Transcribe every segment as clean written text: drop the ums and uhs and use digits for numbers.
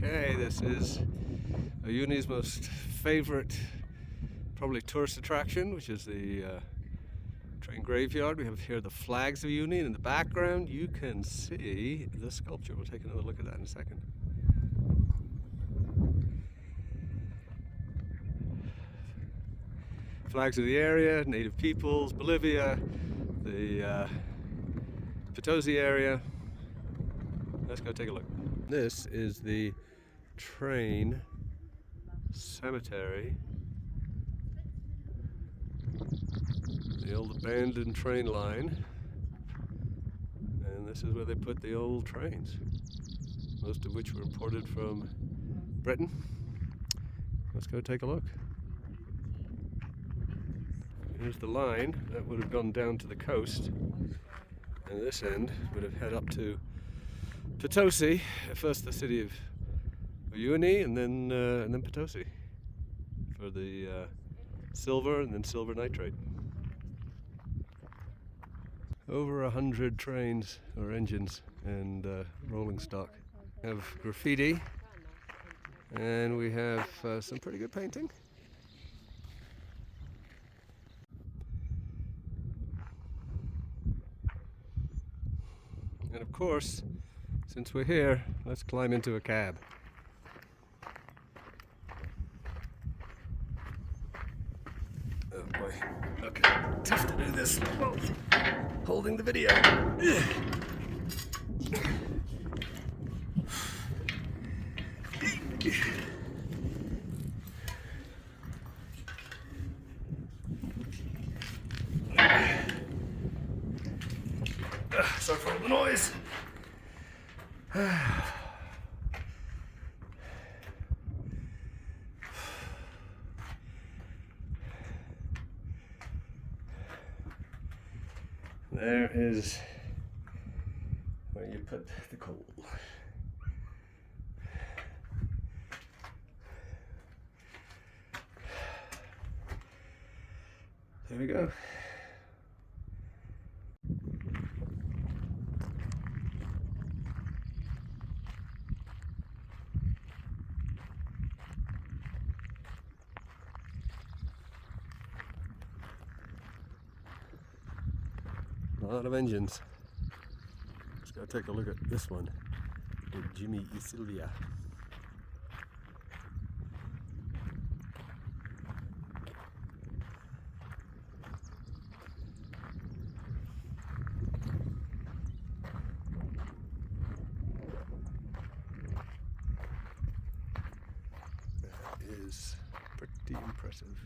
Okay, this is Uyuni's most favorite, probably tourist attraction, which is the train graveyard. We have here the flags of Uyuni, and in the background you can see the sculpture. We'll take another look at that in a second. Flags of the area, native peoples, Bolivia, the Potosi area. Let's go take a look. This is the train cemetery. The old abandoned train line. And this is where they put the old trains, most of which were imported from Britain. Let's go take a look. Here's the line that would have gone down to the coast, and this end would have head up to Potosi, first the city of Uyuni, and then Potosi for the silver and then silver nitrate. Over 100 trains or engines and rolling stock. We have graffiti, and we have some pretty good painting. And of course, since we're here, let's climb into a cab. Oh boy, okay, tough to do this while holding the video. Sorry for all the noise. There is where you put the coal. There we go. A lot of engines. Let's go take a look at this one. Jimmy y Sylvia. That is pretty impressive.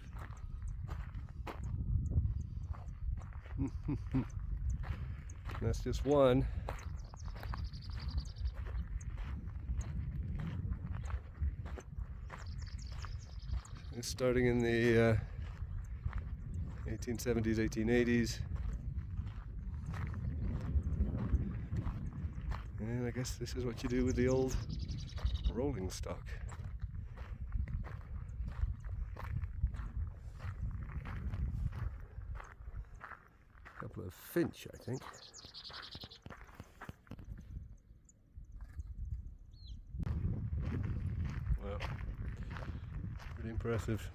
That's just one. It's starting in the 1870s, 1880s. And I guess this is what you do with the old rolling stock. A couple of finch, I think. Well, pretty impressive.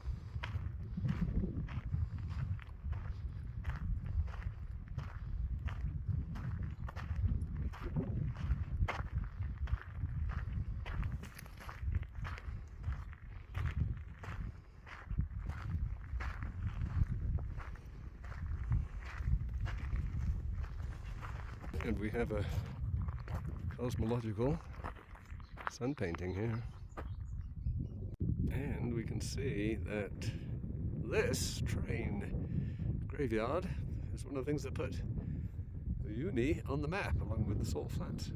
And we have a cosmological sun painting here. And we can see that this train graveyard is one of the things that put Uyuni on the map along with the salt flats.